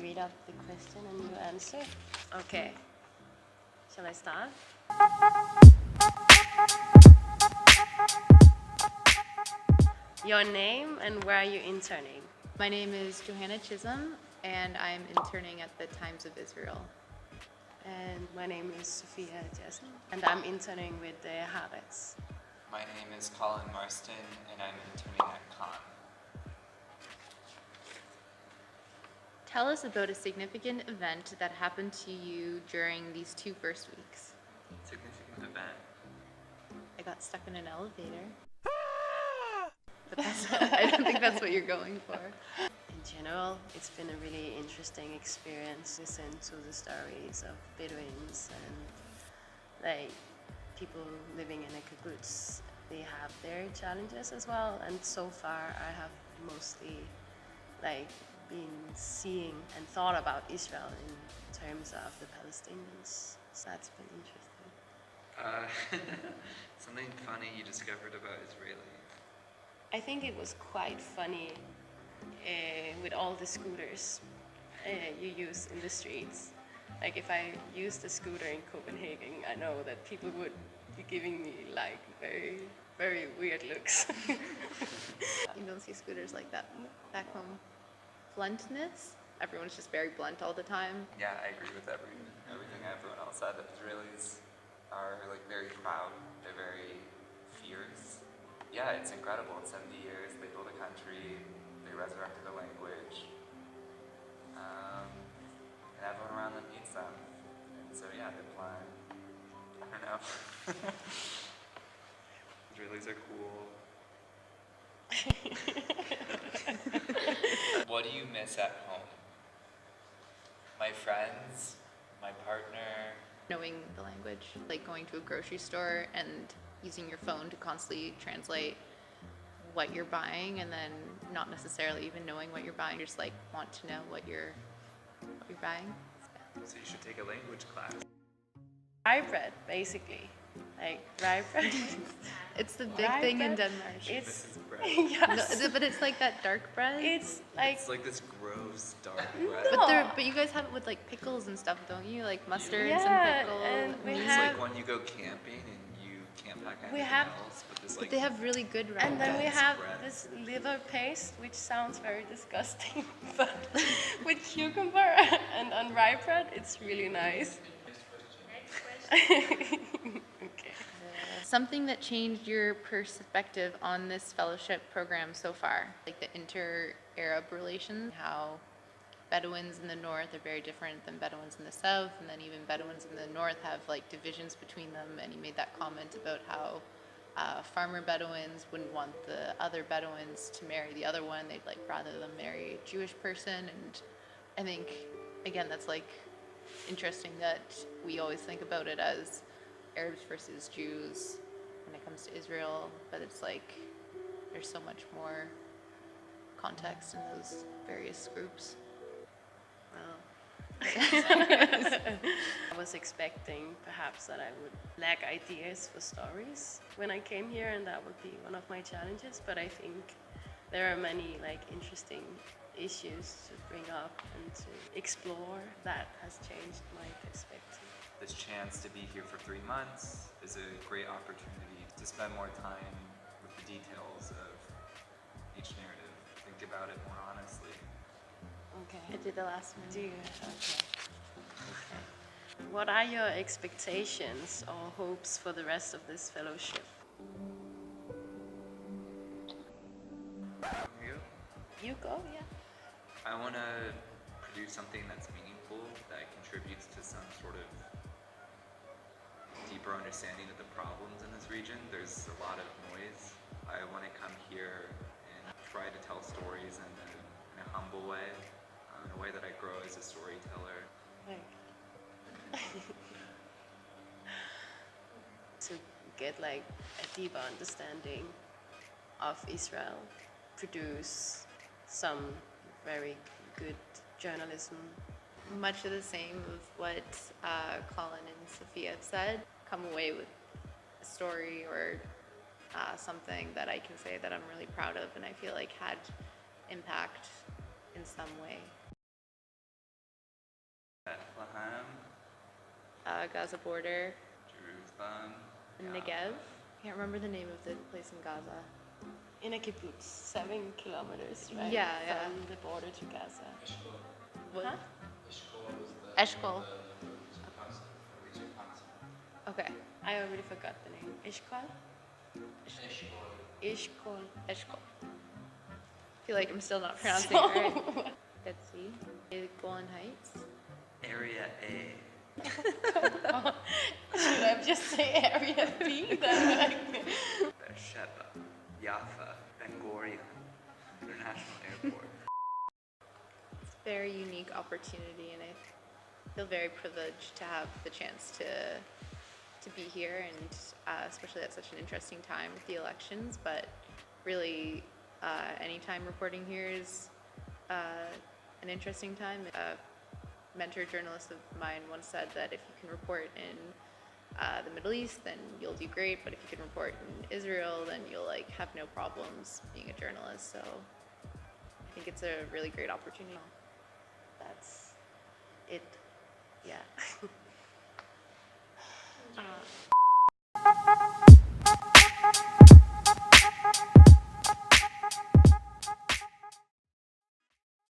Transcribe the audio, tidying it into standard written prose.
read out the question and you answer? Okay. Shall I start? Your name and where are you interning? My name is Johanna Chisholm, and I'm interning at the Times of Israel. And my name is Sophia Jessen, and I'm interning with the Haaretz. My name is Colin Marston, and I'm interning at Khan. Tell us about a significant event that happened to you during these 2 first weeks. Significant event. I got stuck in an elevator. But I don't think that's what you're going for. In general, it's been a really interesting experience. Listen to the stories of Bedouins and like people living in a kibbutz. They have their challenges as well, and so far I have mostly been seeing and thought about Israel in terms of the Palestinians. So that's been interesting. Something funny you discovered about Israelis. I think it was quite funny with all the scooters you use in the streets. Like if I used a scooter in Copenhagen, I know that people would be giving me like very, very weird looks. You don't see scooters like that back home. Bluntness? Everyone's just very blunt all the time. Yeah, I agree with everything everyone else said. The Israelis are like very proud. They're very fierce. Yeah, it's incredible. In 70 years, they built a country. They resurrected a language. And everyone around them needs them. And so yeah, they're flying. I don't know. Israelis are cool. What do you miss at home? My friends, my partner. Knowing the language, like going to a grocery store and using your phone to constantly translate what you're buying, and then not necessarily even knowing what you're buying, just like want to know what you're buying. So you should take a language class. Rye bread, basically. Like rye bread. It's the big Rye thing in bread, Denmark. It's bread. yes. No, but it's like that dark bread. It's like It's like this gross dark bread. No. But you guys have it with like pickles and stuff, don't you? Like mustards Yeah, and pickles. and we It's have- like when you go camping and you can't pack anything have- else, but this But like they have really good rye and then we bread. have bread. this liver paste, which sounds very disgusting, but with cucumber and on rye bread, it's really nice. Okay. Something that changed your perspective on this fellowship program so far, like the inter-Arab relations, how Bedouins in the north are very different than Bedouins in the south, and then even Bedouins in the north have like divisions between them, and you made that comment about how farmer Bedouins wouldn't want the other Bedouins to marry the other one. They'd like rather them marry a Jewish person, and I think, again, that's like interesting that we always think about it as Arabs versus Jews when it comes to Israel, but it's like there's so much more context in those various groups. Well, I was expecting perhaps that I would lack ideas for stories when I came here, and that would be one of my challenges, but I think there are many like interesting issues to bring up and to explore that has changed my perspective. this chance to be here for 3 months is a great opportunity to spend more time with the details of each narrative. Think about it more honestly. Okay. I did the last one. Do you? Okay. What are your expectations or hopes for the rest of this fellowship? You? You go, yeah. I want to produce something that's meaningful, that contributes to some sort of deeper understanding of the problems in this region. There's a lot of noise. I want to come here and try to tell stories in a humble way, in a way that I grow as a storyteller. Like, to get like a deeper understanding of Israel, produce some very good journalism. Much of the same of what Colin and Sophia have said. Come away with a story or something that I can say that I'm really proud of and I feel like had impact in some way. Gaza border, Jerusalem. and yeah. Negev. Can't remember the name of the place in Gaza. In a kibbutz, 7 kilometers, right? Yeah, yeah. From the border to Gaza. What? Huh? Eshkol. Okay. I already forgot the name. Ishkol? Ishkol. Eshkol. I feel like I'm still not pronouncing it right. Dead Sea. Golan Heights. Area A. Should I just say Area B? Beersheba, Jaffa, Ben Gurion International Airport. It's a very unique opportunity, and I feel very privileged to have the chance to be here, and especially at such an interesting time with the elections. But really, anytime reporting here is an interesting time. A mentor journalist of mine once said that if you can report in the Middle East, then you'll do great. But if you can report in Israel, then you'll have no problems being a journalist. So I think it's a really great opportunity. That's it. Yeah.